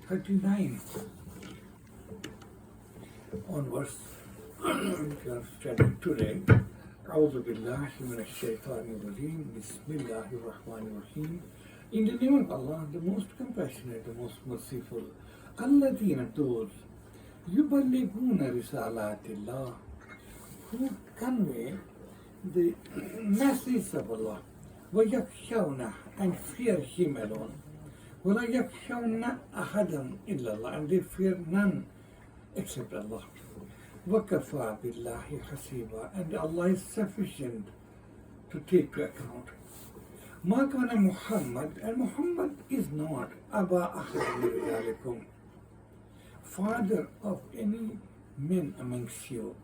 39 onwards, if you are studying today. أعوذ بالله من الشيطان الرجيم. بسم الله الرحمن الرحيم. In the name of Allah, the most compassionate, the most merciful. الذين, those يبلغون رسالات الله, who convey the message of Allah. ويخشونه, and fear Him alone. ولا يخشون أحدا إلا الله, and they fear none except Allah. وَكَفَى بِاللَّهِ حَسِيبًا, and Allah is sufficient to take to account. مَا كَانَ Muhammad, and Muhammad is not أَبَا أَحَدٍ مِنْ رِجَالِكُمْ, father of any men amongst you.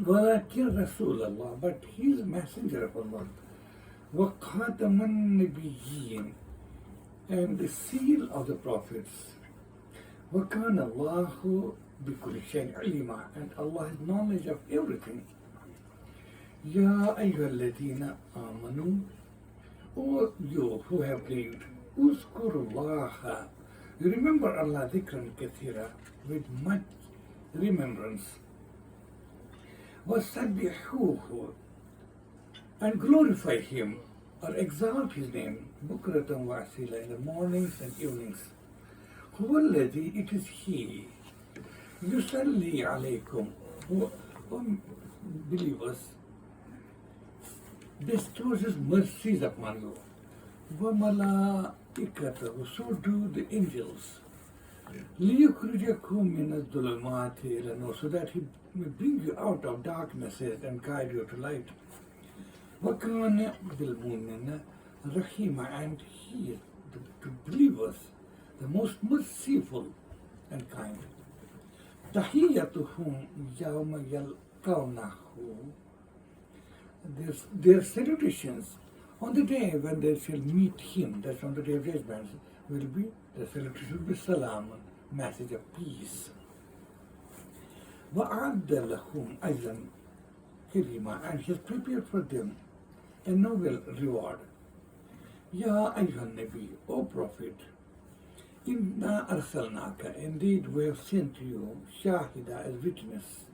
وَلَكِنْ رَسُولَ اللَّهِ, but he is a messenger of Allah. وَخَاتَمَ النَّبِيِّينَ, and the seal of the prophets. وَكَانَ اللَّهُ بِكُلِّ شَيْءٍ عَلِيمًا, and Allah has knowledge of everything. يَا أَيُّهَا الَّذِينَ آمَنُوا, O you who have believed, اذْكُرُوا اللَّهَ, you remember Allah dhikran kathira, with much remembrance. وَسَبِّحُوهُ, and glorify Him, or exalt His name, bukratan wa asila, in the mornings and evenings. هُوَ الَّذِي, it is He, يُصَلِّي عَلَيْكُمْ, who, believers, bestows His mercies upon you. وَمَلَائِكَتَهُ, so do the angels. لِيُخْرِجَكُم مِّنَ الظُّلُمَاتِ إِلَى النُّورِ, so that He may bring you out of darknesses and guide you to light. وَكَانَ بِالْمُؤْمِنِينَ رَحِيمًا, and He is to believers the most merciful and kind. تَحِيَّتُهُمْ يَوْمَ يَلْقَوْنَهُ, their salutations on the day when they shall meet Him, that's on the day of judgment, will be, the salutation will be salam, message of peace. وَأَعَدَّ لَهُمْ أَجْرًا كَرِيمًا, and He has prepared for them a noble reward. Ya ayyuhan Nabi, O Prophet, inna arsalnaka, indeed we have sent you, shahida, as witness,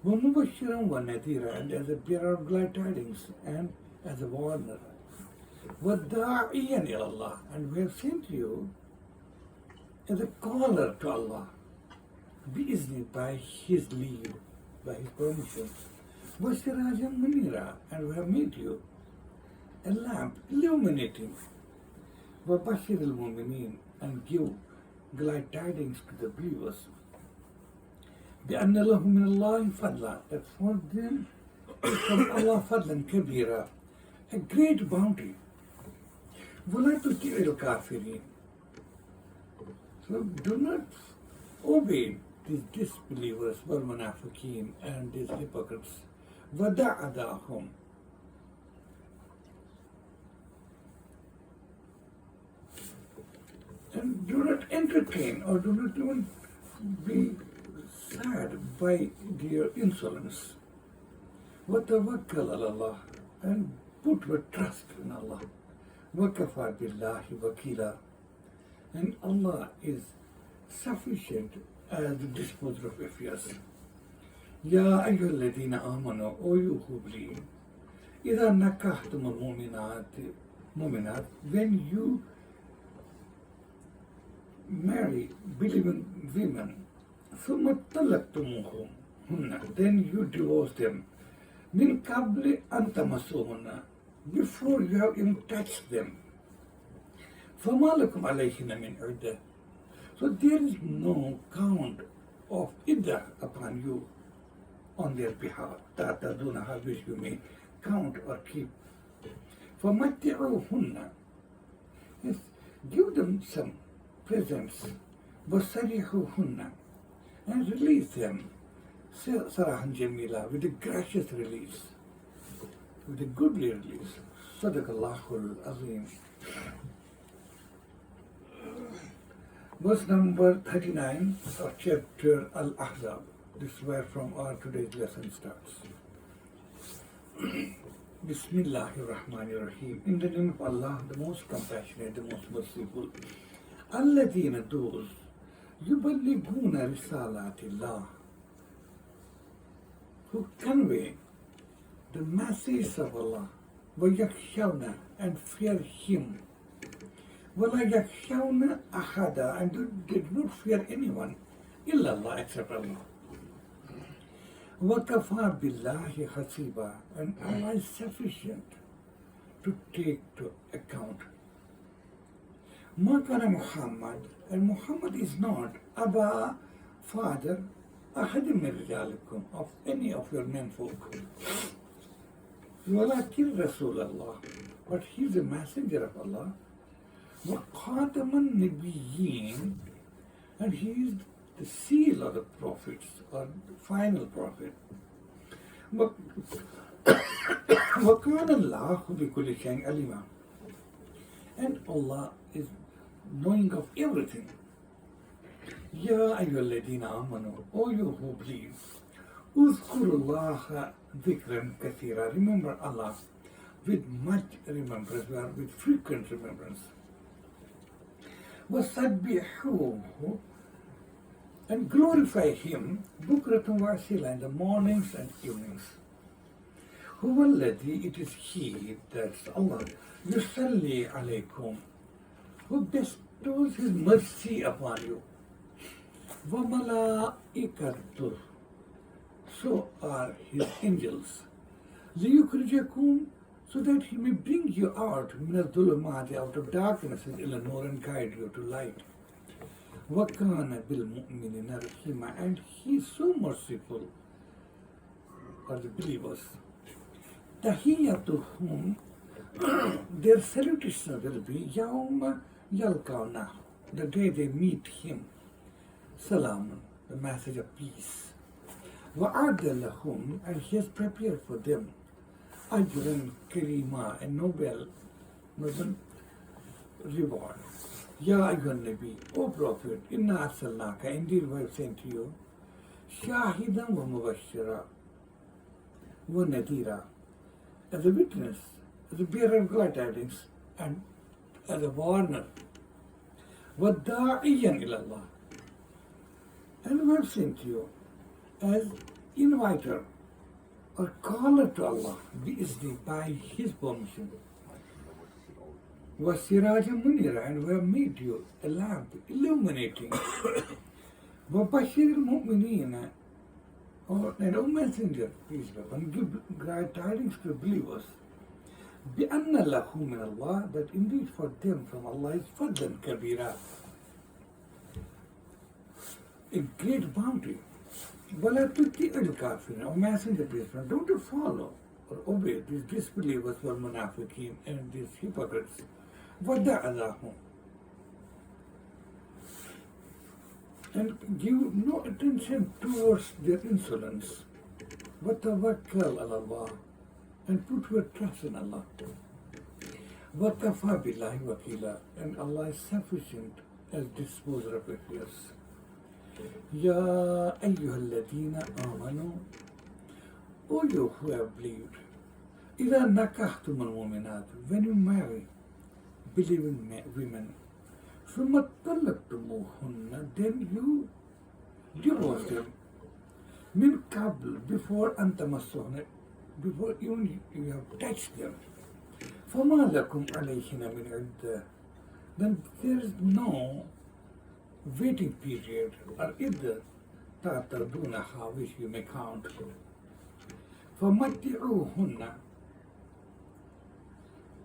wa mubashiran wa nadhira, and as a bearer of glad tidings, and as a warner, wa da'iyan ila Allah, and we have sent you as a caller to Allah, bi'izni, by His leave, by His permission, wa sirajan munira, and we have made you a lamp illuminating, wa bashir al-mu'minin, and give glad tidings to the believers. بِأَنَّ لَهُ مِنَ اللَّهِ فَضْلًا, that for them from Allah fadlan kabira, a great bounty. وَلَا تُطِعِ الْكَافِرِينَ, so do not obey these disbelievers, وَالْمُنَافِقِينَ, and these hypocrites. وَدَعَ أَدَاهُمْ, and do not entertain or do not even be sad by their insolence. وَتَوَكَّلْ عَلَى اللَّهِ, and put your trust in Allah. وَكَفَى بِاللَّهِ وَكِيلًا, and Allah is sufficient as the disposer of affairs. يَا أَيُّهَا الَّذِينَ آمَنُوا, O you who believe, إِذَا نَكَحْتُمُ الْمُؤْمِنَاتِ, when you marry believing women, ثُمَّ طَلَّقْتُمُوهُنَّ, then you divorce them, مِنْ قَبْلِ أَنْ تَمَسُّوهُنَّ, before you have even touched them. فَمَا لَكُمْ عَلَيْهِنَّ مِنْ عِدَّةٍ, so there is no count of iddah upon you on their behalf, تَعْتَدُونَهَا, which you may count or keep. فَمَتِّعُوهُنَّ, yes, give them some presents, وَسَرِحُوهُنَّ, and release them, sarahan jamila, with a gracious release, with a goodly release. Sadaqallahul Azim. Verse number 39 of chapter Al-Ahzaab. This is where from our today's lesson starts. Bismillahir Rahmanir Rahim. In the name of Allah, the most compassionate, the most merciful. الذين those يبلغون رسالات الله, who convey the message of Allah, ويخشون, and fear Him, ولا يخشون أحدا, and did not fear anyone إلا الله, except Allah. وكفى بالله حسيبا, and Allah is sufficient to take to account. ما كان محمد, and Muhammad is not أبا, father, أحد من رجالكم, of any of your menfolk, ولكن رسول الله, but he is a messenger of Allah, وخاتم النبيين, and he is the seal of the prophets, or the final prophet. وكان الله بكل شيء عليما, and Allah is knowing of everything. يا أيها الذين آمنوا, O you who believe, اذكروا الله ذكرا كثيرا, remember Allah with much remembrance, with frequent remembrance. وسبحوه, and glorify Him بكرة وأصيلا, in the mornings and evenings. هو الذي, it is He, that's Allah, يصلي عليكم, who bestows His mercy upon you. وملائكته, so are His angels. ليخرجكم, so that He may bring you out من الظلمات, out of darkness, إلى النور, and guide you to light. وَكَانَ بِالْمُؤْمِنِينَ رَحِيمًا, and He is so merciful for the believers. تَحِيَّتُهُمْ, their salutation will be يَوْمَ يَلْقَوْنَهُ, the day they meet Him. Salamun, the message of peace. وَأَعْدَ لَهُمْ, and He has prepared for them أَجْرًا كَرِيمًا, a noble reward. Ya ayyuhan Nabi, O Prophet, inna arsalnaka, indeed we have sent to you, shahidan wa mubashshira wa nadira, as a witness, as a bearer of glad tidings, and as a warner. Wa da'iyan ila Allah, and we have sent to you as inviter or caller to Allah, bi-izni, by His permission. وَسِرَاجًا مُنِيرًا, and we have made you a lamp illuminating. وَبَشِّرِ الْمُؤْمِنِينَ, and O Messenger, peace be upon him, give glad tidings to believers. بِأَنَّ لَهُ مِنَ اللَّهِ, that indeed for them from Allah is فَضْلًا كَبِيرًا, a great bounty. وَلَا تُطِيعِ الْكَافِرِينَ, O Messenger, peace be upon him, don't you follow or obey these disbelievers, وَالْمُنَافِقِينَ, and these hypocrites. وَدَعَ لَهُمْ, and give no attention towards their insolence. وَتَوَكَّلْ عَلَى اللَّهِ, and put your trust in Allah. وَكَفَى بِاللَّهِ وَكِيلًا, and Allah is sufficient as disposer of affairs. يَا أَيُّهَا الَّذِينَ آمَنُوا, O you who have believed, إِذَا نَكَحْتُمُ الْمُؤْمِنَاتِ, when you marry believing women, ثُمَّ طَلَّقْتُمُوهُنَّ, then you divorce them, مِنْ قَبْلِ, before أَن تَمَسُّهُنَّ, before even you have touched them. فَمَا لَكُمْ عَلَيْهِنَّ مِنْ عِدَّةٍ, then there is no waiting period or iddah تَعْتَدُونَهَا, which you may count. فَمَتِّعُوهُنَّ,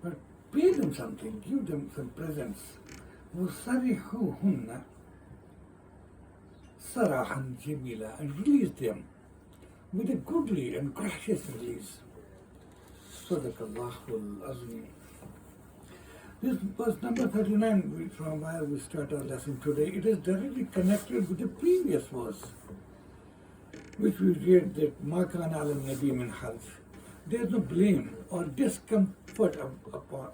but pay them something, give them some presents. وَسَرِحُوهُنَّ سَرَاحًا جَمِيلًا, and release them with a goodly and gracious release. Sadaqallahul Azim. This verse number 39, from where we start our lesson today, it is directly connected with the previous verse, which we read that مَا كَانَ عَلَى النَّبِيِّ مِنْ حَرْجٍ, there is no blame or discomfort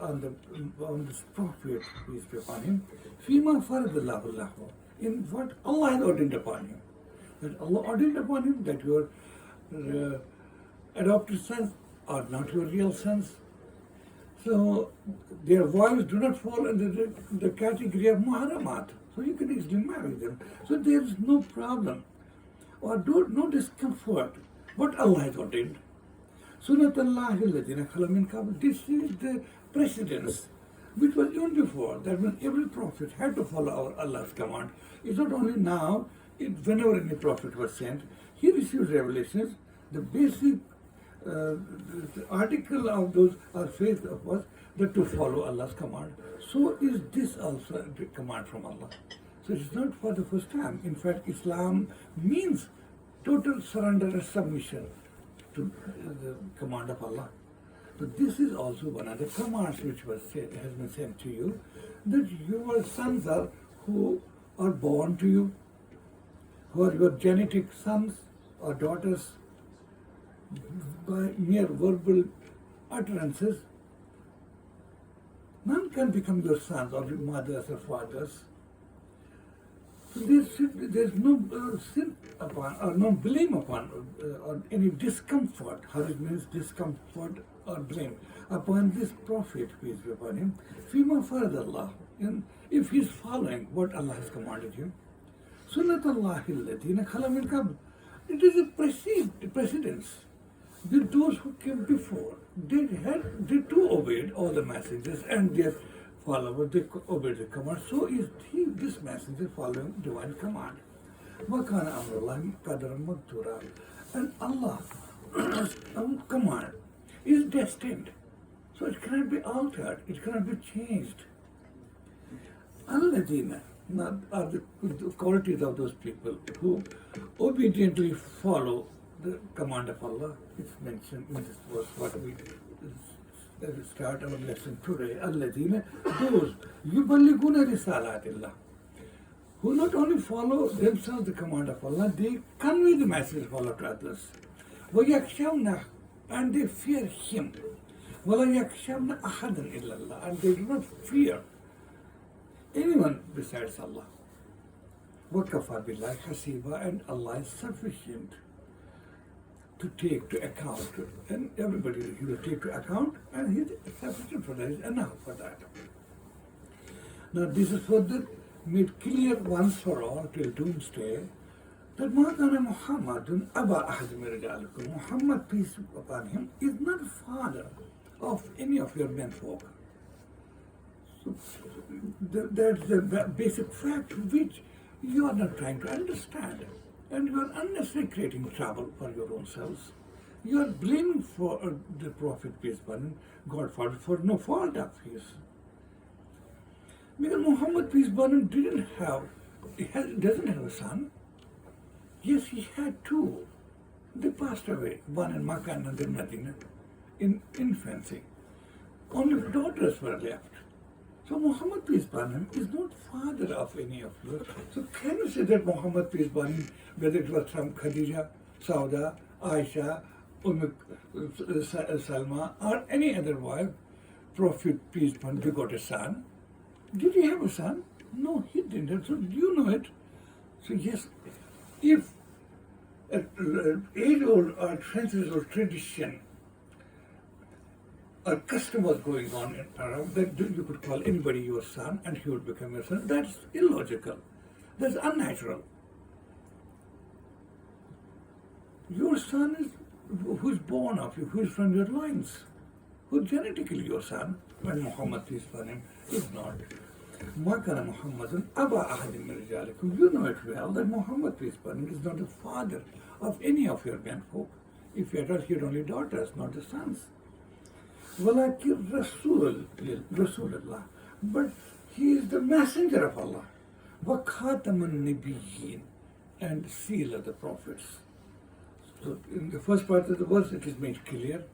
on this prophet, peace be upon him, فِيمَا فَرَضَ اللَّهُ لَهُ, in what Allah has ordained upon him. That Allah ordained upon him that your adopted sons are not your real sons. So their wives do not fall under the category of muharramat. So you can easily marry them. So there is no problem or no discomfort. What Allah has ordained. Sunnat Allah alladhina khala min qabl. This is the precedence which was even before. That when every prophet had to follow Allah's command. It's not only now, whenever any prophet was sent, he received revelations. The basic the article of those our faith was that to follow Allah's command. So is this also a command from Allah. So it's not for the first time. In fact, Islam means total surrender and submission to the command of Allah. So this is also one of the commands which has been sent to you, that your sons are who are born to you, who are your genetic sons or daughters, by mere verbal utterances. None can become your sons or your mothers or fathers. So there's no sin upon, or no blame upon, or any discomfort, how it means discomfort or blame, upon this prophet, peace be upon him, fima faradallah, and if he's following what Allah has commanded him. Sunnatullahi alladhina khala min qabl. It is a precedence. With those who came before, they too obeyed all the messages and their followers, they obeyed the command. So is this messenger following divine command. وَكَانَ أَمْرُ اللَّهِ قَدْرًا مَقْدُورًا. And Allah's command is destined. So it cannot be altered, it cannot be changed. Alladina are the qualities of those people who obediently follow the command of Allah. It's mentioned in this verse, what we start our lesson today. Alladina, those yuballiguna risalatillah, who not only follow themselves the command of Allah, they convey the message of Allah to others. وَيَخْشَوْنَهُ, and they fear Him. وَلَا يَخْشَوْنَ أَحَدًا إِلَّا اللَّهِ, and they do not fear anyone besides Allah. وَكَفَى بِاللَّهِ حَسِيبًا, and Allah is sufficient to take to account, and everybody he will take to account, and he is sufficient for that, is enough for that. Now this is further made clear once for all till doomsday, that مَا كَانَ مُحَمَّدٌ أَبَا أَحَدٍ مِنْ رِجَالِكُمْ. Muhammad, peace upon him, is not father of any of your menfolk. So that's the basic fact which you are not trying to understand. And you are unnecessarily creating trouble for your own selves. You are blaming for the Prophet, peace upon him, God for no fault of his. Because Muhammad, peace upon him, doesn't have a son. Yes, he had two. They passed away, one in Makkah and another in Medina, in infancy. Only daughters were left. So Muhammad, peace upon him, is not father of any of you. So can you say that Muhammad, peace upon him, whether it was from Khadija, Sauda, Aisha, Salma, or any other wife, Prophet, peace upon him, begot a son? Did he have a son? No, he didn't. So do you know it? So yes, if an age-old or centuries-old tradition or custom was going on in Arab, that you could call anybody your son and he would become your son, that's illogical. That's unnatural. Your son is who's born of you, who is from your loins, who's genetically your son, when Muhammad, peace upon him, is not. مَا كَانَ مُحَمَّدٌ أَبَا أَحَدٍ مِنْ رِجَالِكُمْ. You know it well that Muhammad, peace upon him, is not the father of any of your menfolk. If you had only daughters, not the sons. وَلَكِنْ رَسُولَ اللَّهِ, but he is the messenger of Allah. وَخَاتَمَ النَّبِيِّينَ, and seal of the prophets. So in the first part of the verse it is made clear,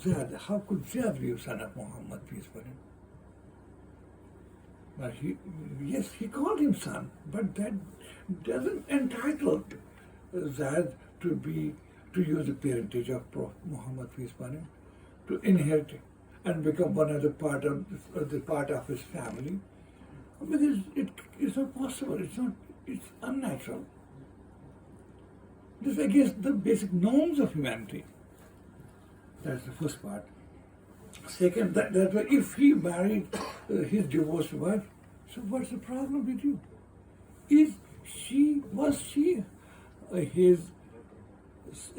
Zad, how could Zad be a son of Muhammad, peace upon him? But he called him son, but that doesn't entitle Zad to use the parentage of Prophet Muhammad, peace upon him, to inherit and become one of the part of his family, because it's not possible. It's unnatural. This is against the basic norms of humanity. That's the first part. Second, that if he married his divorced wife, so what's the problem with you? Was she his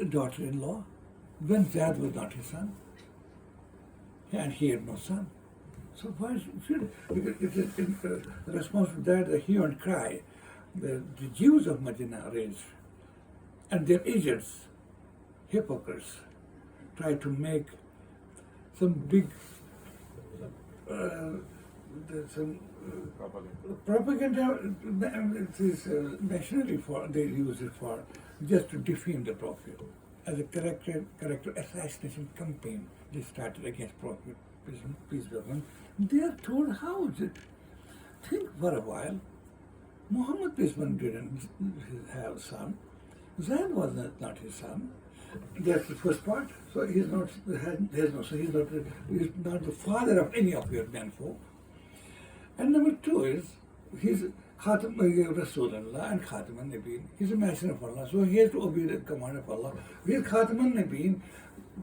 daughter-in-law when Zaid was not his son, and he had no son? So why should, because it is in response to that hue and cry the Jews of Medina raised, and their agents, hypocrites, try to make some big propaganda. It is nationally for they use it for just to defame the Prophet as a character assassination campaign. They started against Prophet, peace be upon him. They are told how is it. Think for a while. Muhammad peace be upon him didn't have a son. Zayd was not his son. That's the first part. So he's not the father of any of your menfolk. And number two is he's Khatam Rasulullah and Khatam al-Nabiyyin. He's a messenger of Allah, so he has to obey the command of Allah. He's Khatam al-Nabiyyin.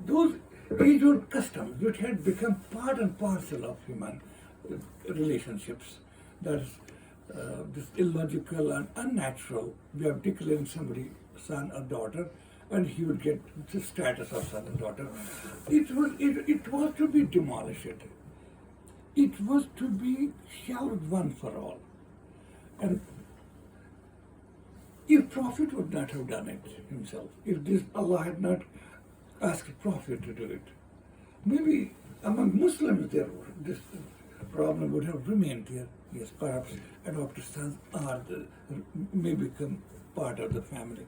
Those age-old customs which had become part and parcel of human relationships. That's this illogical and unnatural way of declaring somebody son or daughter, and he would get the status of son and daughter. It was to be demolished. It was to be shelved one for all. And if Prophet would not have done it himself, if this Allah had not asked Prophet to do it, maybe among Muslims this problem would have remained there. Yes, perhaps adopted sons may become part of the family.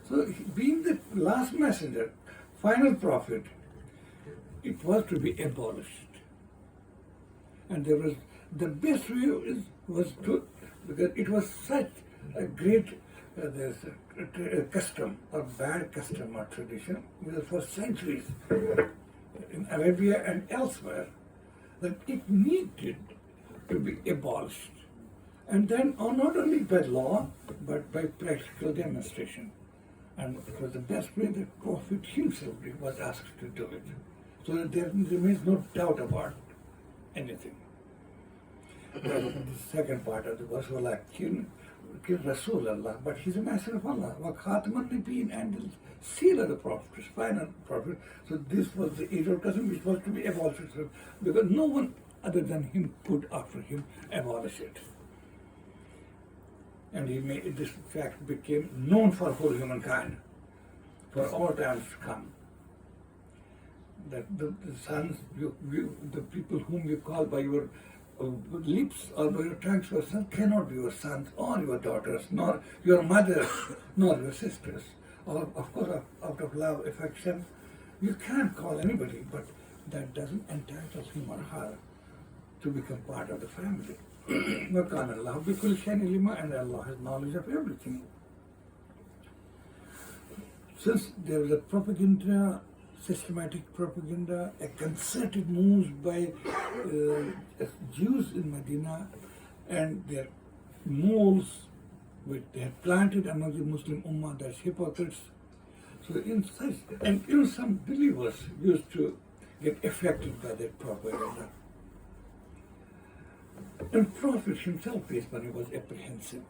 So being the last messenger, final prophet, it was to be abolished. And there was the best way was to, because it was such a great custom or bad custom or tradition for centuries in Arabia and elsewhere, that it needed to be abolished. And then not only by law, but by practical demonstration. And it was the best way that Prophet himself was asked to do it. So that there remains no doubt about anything. The second part of the verse was like Rasulullah, but he's a messenger of Allah, wa Khataman Nabiyyin, and the seal of the Prophet, final Prophet. So this was the age-old custom which was to be abolished, because no one other than him could after him abolish it. And this fact became known for whole humankind, for all times to come. That the sons, the people whom you call by your lips or by your tongues your sons cannot be your sons or your daughters, nor your mothers, nor your sisters. Or, of course, out of love, affection, you can't call anybody, but that doesn't entitle him or her to become part of the family. And Allah has knowledge of everything. Since there was a propaganda, systematic propaganda, a concerted moves by Jews in Medina and their moles which they had planted among the Muslim Ummah, that's hypocrites. So some believers used to get affected by that propaganda. And Prophet himself, peace be upon him, was apprehensive.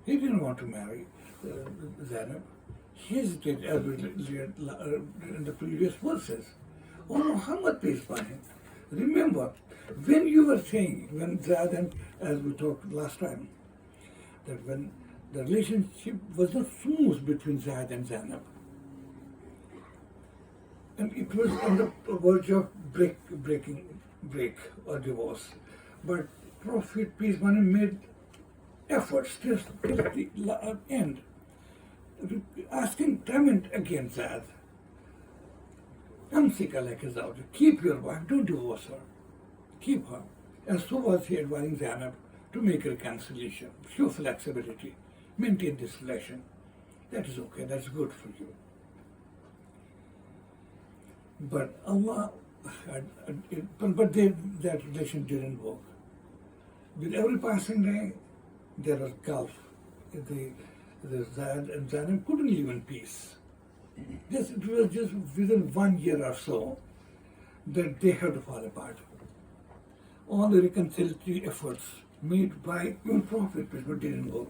He didn't want to marry Zainab. He hesitated, as we read in the previous verses. Oh, Muhammad, peace be upon him. Remember, when you were saying, when Zaid, and as we talked last time, that when the relationship was not smooth between Zaid and Zainab, and it was on the verge of break or divorce, but Prophet, peace be upon him, made efforts till the end, asking time and again, Zaid, keep your wife, don't divorce her, keep her. And so was he advising Zainab to make reconciliation, show flexibility, maintain this relation. That is okay, that's good for you. But Allah, that relation didn't work. With every passing day, there was gulf. The Zaid and Zainab couldn't live in peace. It was just within 1 year or so, that they have to fall apart. All the reconciliatory efforts made by your Prophet didn't work.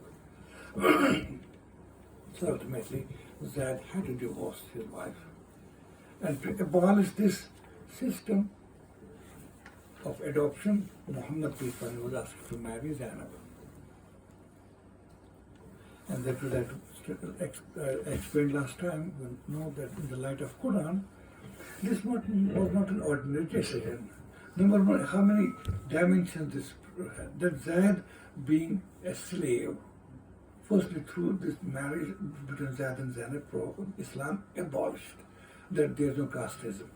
So ultimately, Zaid had to divorce his wife. And to abolish this system of adoption, Muhammad peace be upon him was asked to marry Zainab. And that was explained last time. We know that in the light of Qur'an, this was not an ordinary decision. Number one, how many dimensions this had? That Zaid being a slave, firstly through this marriage between Zaid and Zainab, Islam abolished that there is no casteism.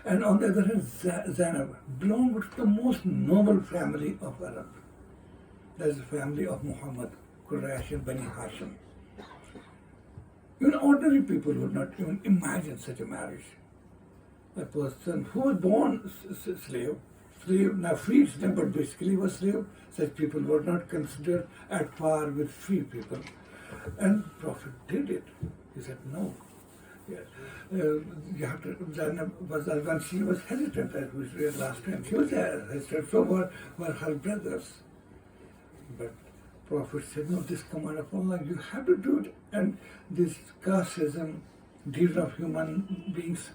And on the other hand, Zainab belonged to the most noble family of Arab. That is the family of Muhammad, Quraysh and Bani Hashim. Even ordinary people would not even imagine such a marriage. A person who was born slave, now freed them, but basically was slave, such people were not considered at par with free people. And Prophet did it. He said, no. You have to, Zainab was, when she was hesitant, as we read last time, she was hesitant, so were her brothers. But Prophet said, no, this command of Allah, you have to do it. And this casteism, division of human beings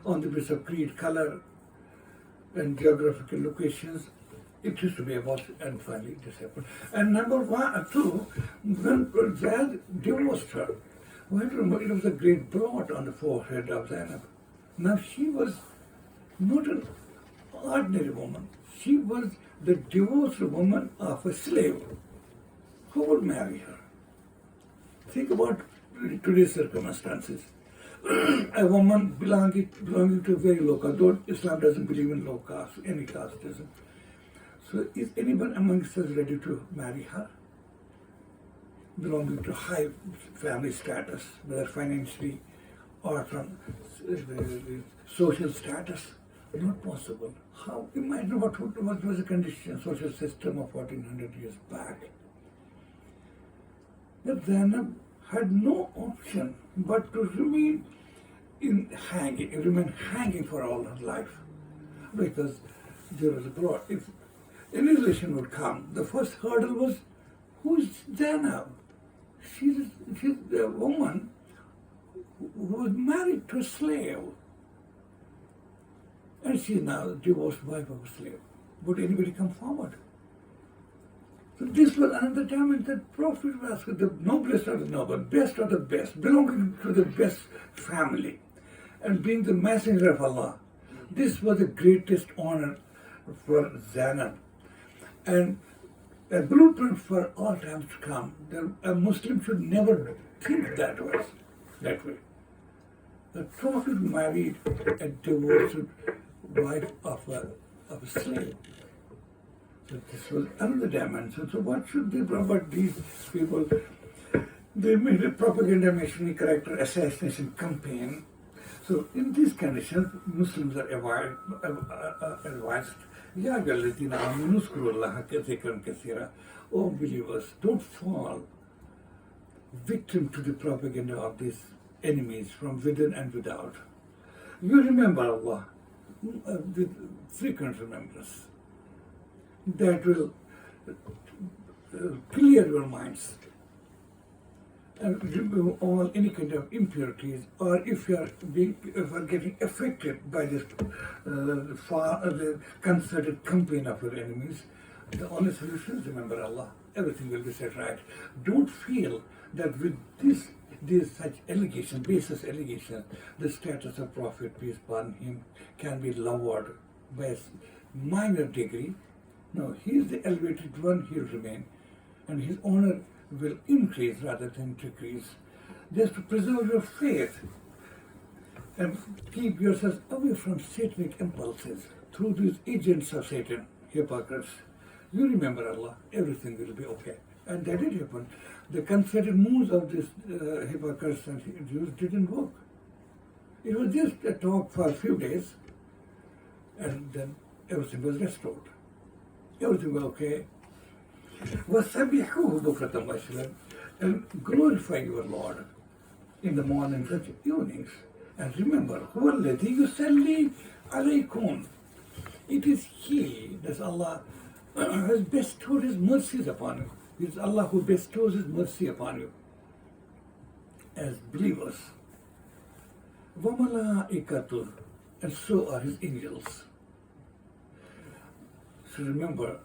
on the basis of creed, color, and geographical locations, it used to be abolished, and finally this happened. And number two, when Zaid divorced her, it was a great blot on the forehead of Zainab. Now she was not an ordinary woman. She was the divorced woman of a slave. Who would marry her? Think about today's circumstances. A woman belonging to a very low caste, though Islam doesn't believe in low caste, any casteism. So is anyone amongst us ready to marry her? Belonging to high family status, whether financially or from social status, not possible. How? Imagine what was the condition, social system of 1400 years back. But Zainab had no option but to remain hanging for all her life, because there was a broad. If any relation would come, the first hurdle was, who's Zainab? She's a woman who was married to a slave, and she's now the divorced wife of a slave. Would anybody come forward? So this was another time that Prophet was asked, the noblest of the noble, best of the best, belonging to the best family, and being the messenger of Allah. This was the greatest honor for Zainab, and a blueprint for all times to come. A Muslim should never think that way. The Prophet married a divorced wife of a slave. So this was another dimension. So what should they do? But these people, they made a propaganda missionary character assassination campaign. So in these conditions, Muslims are advised, oh believers, don't fall victim to the propaganda of these enemies from within and without. You remember Allah with frequent remembrance. That will clear your minds and remove all any kind of impurities, or if you are getting affected by this the concerted campaign of your enemies, the only solution is remember Allah. Everything will be set right. Don't feel that with these such allegations, baseless allegations, the status of Prophet, peace upon him, can be lowered by a minor degree. No, he is the elevated one, he will remain, and his honor will increase rather than decrease. Just to preserve your faith and keep yourself away from satanic impulses through these agents of Satan, hypocrites. You remember Allah, everything will be okay. And that did happen. The concerted moves of these hypocrites and Jews didn't work. It was just a talk for a few days, and then everything was restored. Everything was okay. وَسَبِّحُوهُ بُكْرَةً وَأَصِيلًا, and glorify your Lord in the mornings and evenings, And remember, هو الذي يصلي عليكم. It is He, that Allah has bestowed His mercies upon you. It is Allah who bestows His mercy upon you as believers. وَمَلَائِكَةٌ, and so are His angels. So remember,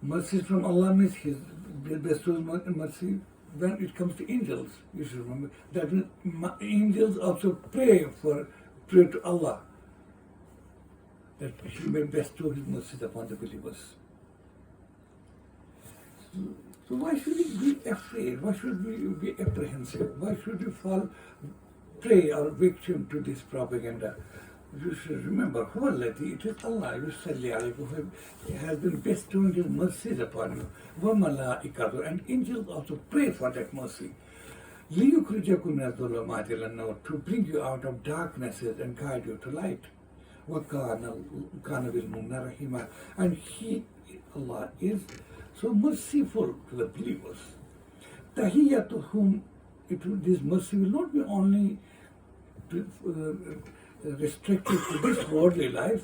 mercy from Allah means His bestows mercy. When it comes to angels, you should remember that angels also pray to Allah, that He may bestow His mercies upon the believers. So why should we be afraid? Why should we be apprehensive? Why should we fall prey or victim to this propaganda? You should remember, it is Allah, who has been bestowing His mercies upon you. وَمَلَائِكَةُ, and angels also pray for that mercy. لِيُخْرِجَكُم مِّنَ الظُّلُمَاتِ إِلَى النُّورِ, to bring you out of darknesses and guide you to light. وَكَانَ بِالْمُؤْمِنِينَ رَحِيمًا, and He, Allah, is so merciful to the believers. تَحِيَّتُهُمْ, this mercy will not be only restricted to this worldly life.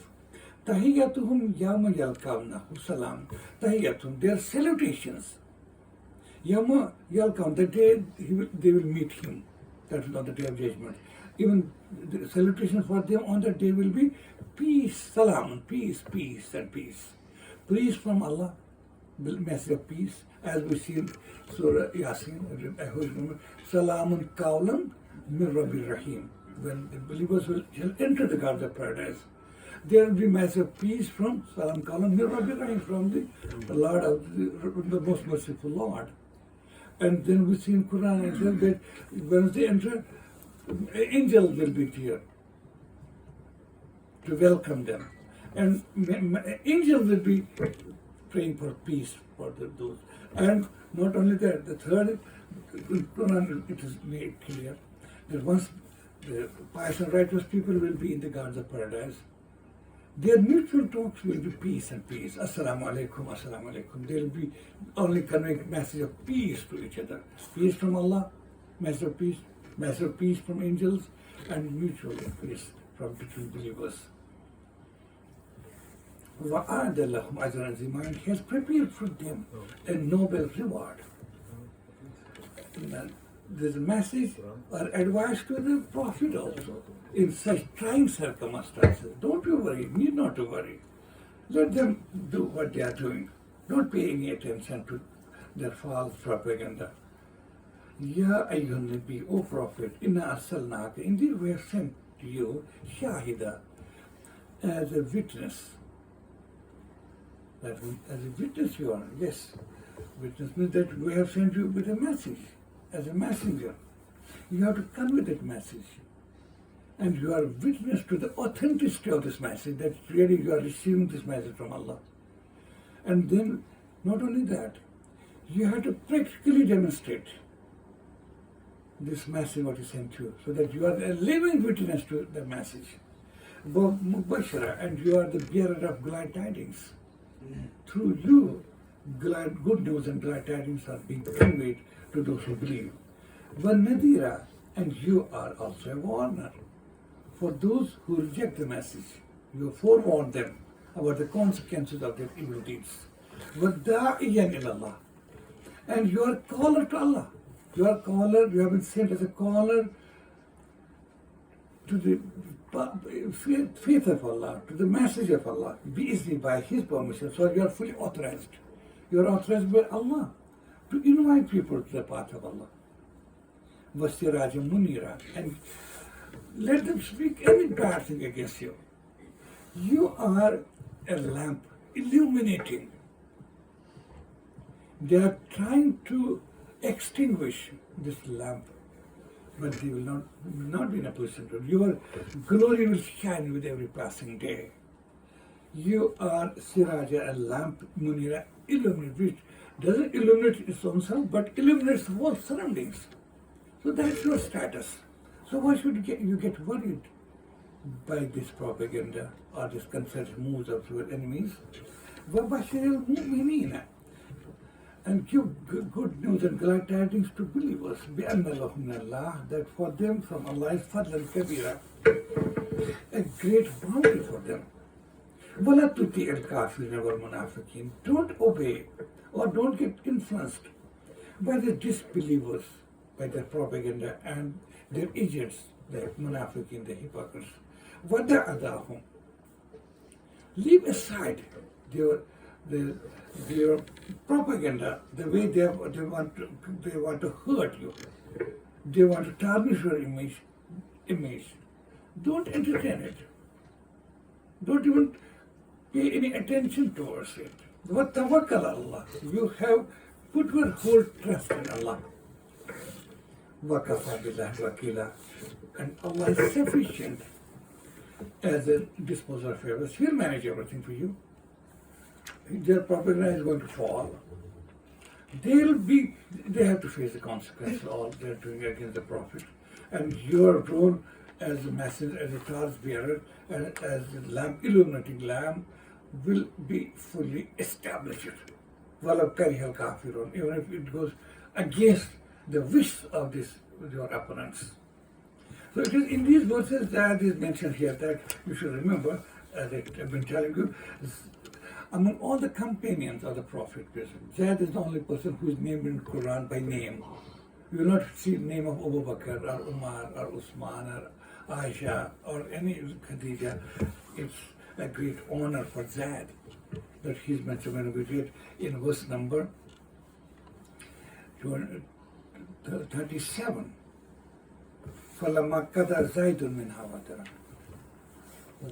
Tahiyyatuhum yawma yalqawnahu salam. Tahiyyatuhum, their salutations. Yawma yalqawnahu, the day they will meet Him. That is on the day of judgment. Even the salutations for them on that day will be peace, salam, peace, peace, and peace. Peace from Allah, the message of peace, as we see in Surah Yasin. I always remember, Salamun qawlan min Rabbir Rahim. When the believers will enter the gardens of paradise, there will be massive peace from Salam Kalam Mirabirahim, from the Lord of the most merciful Lord. And then we see in Qur'an that when they enter, angels will be here to welcome them. And angels will be praying for peace for those. And not only that, the third, in Qur'an it is made clear that once the pious and righteous people will be in the gardens of paradise, their mutual talks will be peace and peace. Assalamu alaikum, assalamu alaikum. They will be only conveying message of peace to each other. Peace from Allah, message of peace from angels, and mutual peace from between believers. وَأَعْدَ لَهُمْ أَجْرًا عَظِيمًا, He has prepared for them a noble reward. This message or advice to the Prophet also in such trying circumstances. Don't you worry, need not to worry. Let them do what they are doing. Don't pay any attention to their false propaganda. Ya ayyuhan nabi, O Prophet, inna arsalnaka, indeed we have sent to you shahida, as a witness. That as a witness you are, yes. Witness means that we have sent you with a message. As a messenger, you have to convey that message, and you are a witness to the authenticity of this message, that really you are receiving this message from Allah. And then, not only that, you have to practically demonstrate this message what He sent you, so that you are a living witness to the message. Mubashara, and you are the bearer of glad tidings. Through you, good news and glad tidings are being conveyed to those who believe. وَالنَّذِيرَ, and you are also a warner for those who reject the message. You forewarn them about the consequences of their evil deeds. وَالدَّاعِيًا إِلَى اللَّهِ, and you are a caller to Allah. You are a caller, you have been sent as a caller to the faith of Allah, to the message of Allah, by His permission. So you are fully authorized. You are authorized by Allah to invite people to the path of Allah. وَسِرَاجًا مُنِيرًا, and let them speak any bad thing against you. You are a lamp illuminating. They are trying to extinguish this lamp, but they will not be in a position to. Your glory will shine with every passing day. You are Siraja, a lamp, Munira, illuminate, which doesn't illuminate its own self, but illuminates the whole surroundings. So that's your status. So why should you get worried by this propaganda or this concerted moves of your enemies? وَبَشِّرِ الْمُؤْمِنِينَ, and give good news and glad tidings to believers. بِأَنَّ لَهُمْ مِنَ اللَّهِ, that for them from Allah is فَضْلًا كَبِيرًا, a great bounty for them. وَلَا تُطِعِ الْكَافِرِينَ وَالْمُنَافِقِينَ, don't obey or don't get influenced by the disbelievers, by their propaganda and their agents, the munafiqin, the hypocrites. وَدَعَ أَذَاهُمْ, leave aside their propaganda, the way they want to hurt you, they want to tarnish your image. Don't entertain it. Don't even pay any attention towards it. وَتَوَكَّلَ Allah, you have put your whole trust in Allah. وَكَفَى بِاللَّهِ وَكِيلًا, and Allah is sufficient as a disposer of affairs. He'll manage everything for you. Their propaganda is going to fall. They have to face the consequences of all they're doing against the Prophet. And your role as a messenger, as a torch bearer, and as a lamp, illuminating lamp, will be fully established. وَلَوْ كَرِهَ الْكَافِرُونَ, even if it goes against the wish of your opponents. So it is in these verses that is mentioned here that you should remember, as I've been telling you, among all the companions of the Prophet, Zayd is the only person who is named in Qur'an by name. You will not see the name of Abu Bakr or Umar or Usman or Aisha or any Khadija. It's a great honor for Zayd that he's mentioned when we read in verse number 37. فَلَمَّا قَضَى زَيْدٌ مِنْهَا وَطَرًا.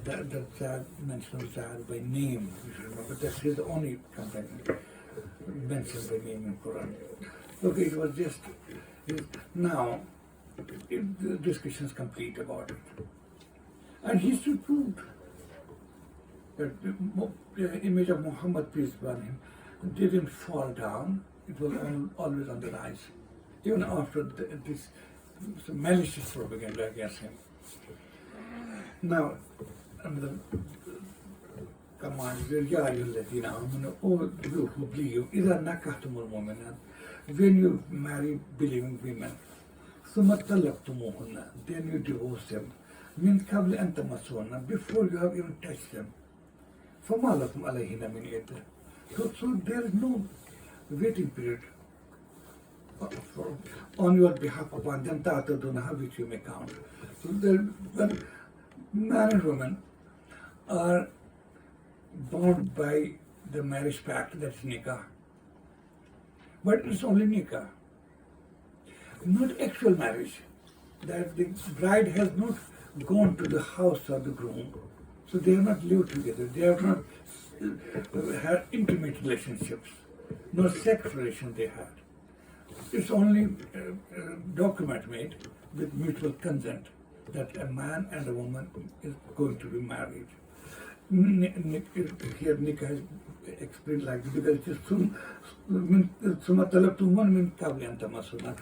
That Zayd mentions Zayd by name, you should remember. That's his only companion mentioned by name in Quran. Okay, it was just, now the discussion is complete about it. And history proved that the image of Muhammad, peace be upon him, didn't fall down. It was always on the rise, even after this malicious propaganda against him. Now, another command is, Ya ayyuhalladhina amanu, O you who believe, idha nakahtumul mu'minat, when you marry believing women, thumma talaqtumuhunna, then you divorce them, min qabli an tamassuhunna, before you have even touched them, fama lakum alayhinna min iddah. So there is no waiting period on your behalf upon them, ta'tadunaha, which you may count. So when man and woman are bound by the marriage pact, that's nikah. But it's only nikah, not actual marriage. That the bride has not gone to the house of the groom, so they have not lived together. They have not had intimate relationships, no sex relation they had. It's only a document made with mutual consent that a man and a woman is going to be married. Here nikah is explained like this because it is summa talaqtumuhunna min qabli an tamassuhunna.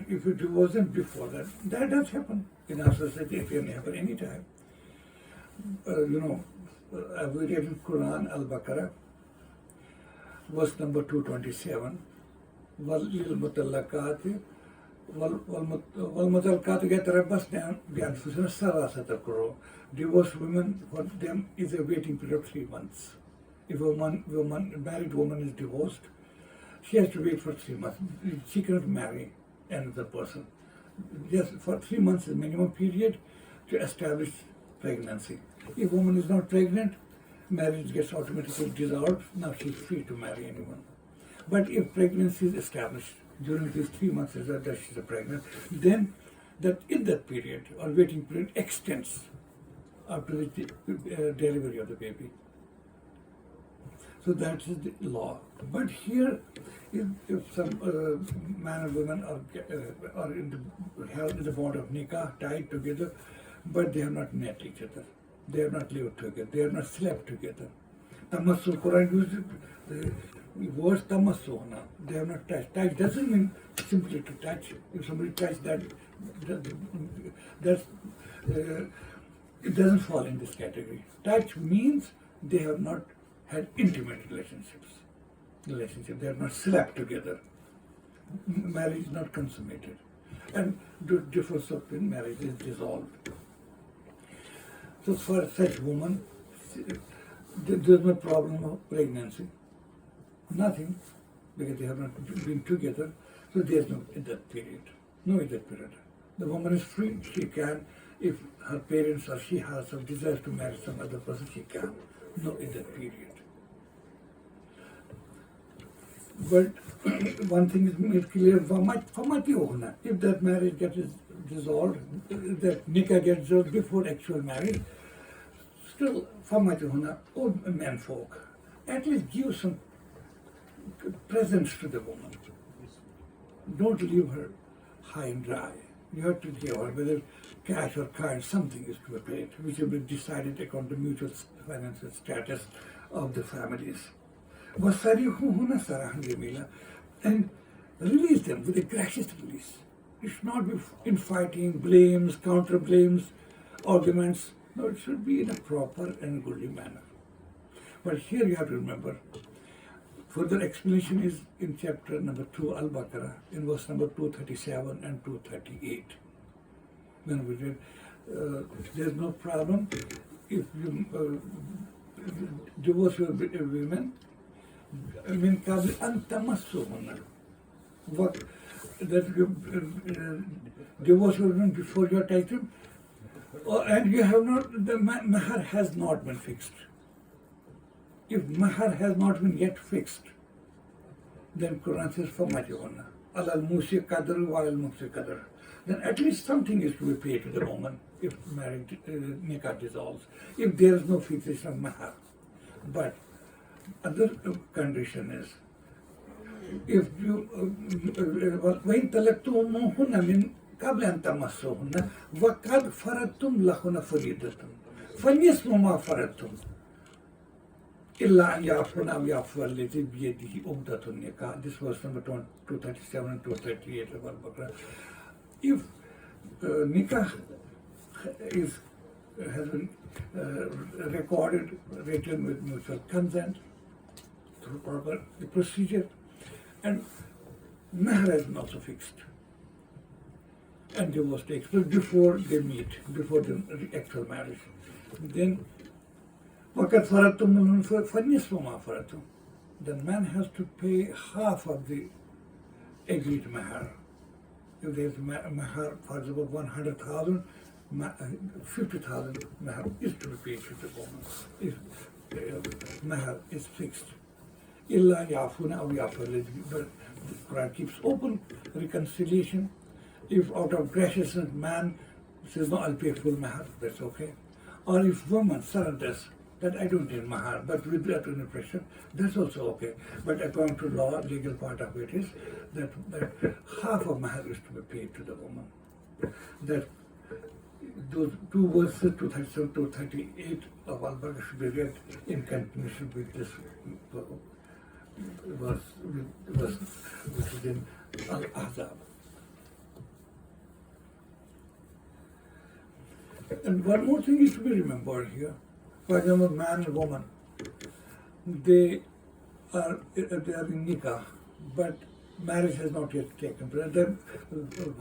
If you divorce them before that does happen in our society. It can happen anytime. We read in Quran, Al-Baqarah, verse number 227. وَلِلْمُطَلَّقَاتِ وَالْمُطَلَّقَاتُ يَتَرَبَّصْنَ بِأَنفُسِهِنَّ ثَلَاثَةَ قُرُوءٍ. Divorced women, for them is a waiting period of 3 months. If a married woman is divorced, she has to wait for 3 months. She cannot marry another person. Just for 3 months is the minimum period to establish pregnancy. If a woman is not pregnant, marriage gets automatically dissolved. Now she is free to marry anyone. But if pregnancy is established during these 3 months that she is pregnant, then in that period or waiting period extends after the delivery of the baby. So that is the law. But here, if some man and woman are held in the bond of nikah, tied together, but they have not met each other, they have not lived together, they have not slept together. Tamassul, Quran uses the word tamassuhna, they have not touched. Touch doesn't mean simply to touch. If somebody touches it doesn't fall in this category. Touch means they have not had intimate relationships. relationship. They are not slept together. Marriage is not consummated. And the difference of marriage is dissolved. So for such woman, there's no problem of pregnancy. Nothing, because they have not been together. So there's no iddat period. No iddat period. The woman is free. She can, if her parents or she herself desires to marry some other person, she can. No iddat period. But one thing is made clear, if that marriage gets dissolved, that nikah gets dissolved before actual marriage, still, old men folk, at least give some presents to the woman. Don't leave her high and dry. You have to give her, whether cash or kind, something is to be paid, which will be decided according to mutual financial status of the families. And release them with a gracious release. It should not be infighting, blames, counter blames, arguments. No, it should be in a proper and goodly manner. But here you have to remember, further explanation is in chapter number 2, Al-Baqarah, in verse number 237 and 238. When we read, there's no problem if you divorce your women, من قبل أن تمسوهن. What that divorce women before your title, and you have not, the mahar has not been fixed. If mahar has not been yet fixed, then Quran says فَمَتِعُنَّ عَلَى الْمُوسِي قَدْرُ وَعَلَى الْمُقْتِرِ قَدْرُ. Then at least something is to be paid to the woman if marriage nikah dissolves, if there is no fixation of mahar. But other condition is, if you وَإِن طَلَقْتُمُوهُنَّ مِنْ قَبْلِ أَن تَمَسُّوهُنَّ وَقَدْ فَرَضْتُمْ لَهُنَّ فَرِيضَةً فَنِصْفُ مَا فَرَضْتُمْ إِلَّا أَن يَعْفُونَ أَوْ يَعْفُوَ الَّذِي بِيَدِهِ عُقْدَةُ النِّكَاحِ. This verse number 237 and 238 of Al-Baqarah. If nikah has been recorded, written with mutual consent, through proper procedure, and mahar has been also fixed, and divorce takes place before they meet, before the actual marriage, then وَقَدْ فَرَضْتُمْ فَنِصْفُ مَا فَرَضْتُمْ. The man has to pay half of the agreed mahar. If there is mahar, for example, 100,000, 50,000 mahar is to be paid to the woman. If mahar is fixed. إِلَّا يَعْفُونَ أَوْ يَعْفُوَ. But the Quran keeps open reconciliation. If out of graciousness man says, no, I'll pay full mahar, that's okay. Or if woman surrenders, that I don't need mahar, but with that under pressure, that's also okay. But according to law, legal part of it is that half of mahar is to be paid to the woman. That those two verses, 237, 238 of Al-Baqarah should be read in continuation with this verse which is in Ahzaab. And one more thing is to be remembered here. For example, man and woman, they are in nikah, but marriage has not yet taken place. Then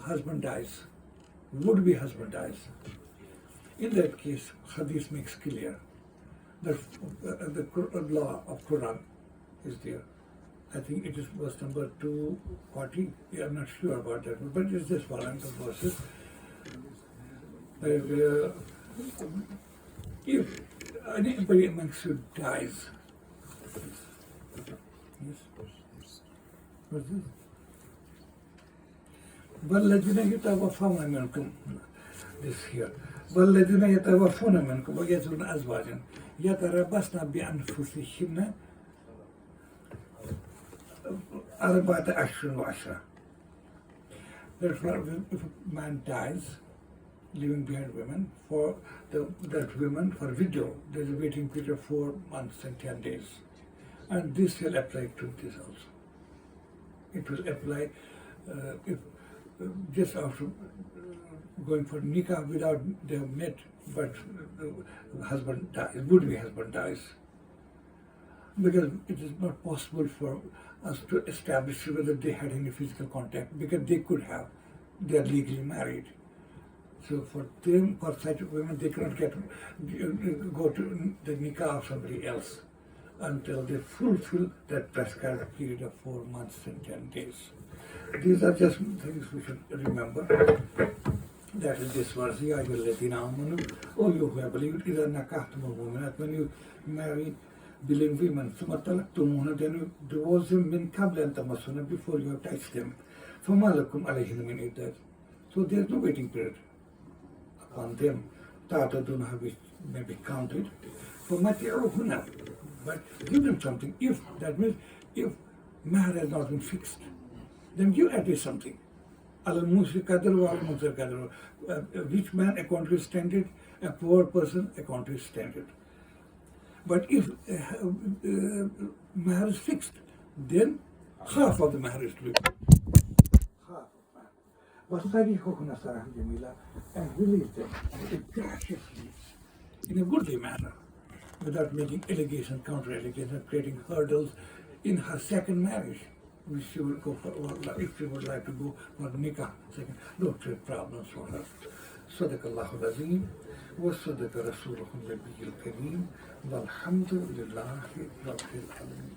husband dies, would-be husband dies. In that case, Hadith makes clear that the law of Qur'an is there. I think it is verse number 240. Yeah, I'm not sure about that, but it's just one of the verses. If anybody amongst you dies, yes, what's this? وَالَّذِينَ يَتَوَفَّوْنَ مِنْكُمْ. This here. وَالَّذِينَ يَتَوَفَّوْنَ مِنْكُمْ وَيَذَرُونَ أَزْوَاجًا يَتَرَبَّصْنَ بِأَنفُسِهِنَّ أَرْبَعَةَ أَشْهُرٍ وَعَشْرًا. Therefore, if a man dies, leaving behind women, for that woman, for widow, there is a waiting period of 4 months and 10 days. And this will apply to this also. It will apply if just after going for nikah without they have met, but the husband dies, would-be husband dies. because it is not possible for us to establish whether they had any physical contact, because they could have. They are legally married. So for them, for such women, they cannot go to the nikah of somebody else until they fulfill that prescribed period of 4 months and 10 days. These are just things we should remember. That is this verse, Ya ayyuhalladhina amanu, O you who have believed, idha nakahtumul mu'minat, when you marry believing women, thumma talaktumuhunna, then you divorce them min qabla an tamassunna, before you have touched them. Fama lakum alayhinna min iddat. So there is no waiting period upon them. Ta'tadunha, which may be counted. Famati'uhunna, but give them something. If, that means, if mahar has not been fixed, then give at least something. Al-Musri Qadr wa al-Musri Qadr. A rich man according to his standard, a poor person according to his standard. But if mahar is fixed, then half of the mahar is to be half of mahar. And release them graciously, in a goodly manner, without making allegations, counter-allegations, creating hurdles in her second marriage. Which she will go for, or if she would like to go for nikah, second, don't create problems for her. Sadaqallahu al-Azim, wa sadaqa Rasuluhu al-Nabiyyi al-Kareem, walhamdulillahi rabbil alamin.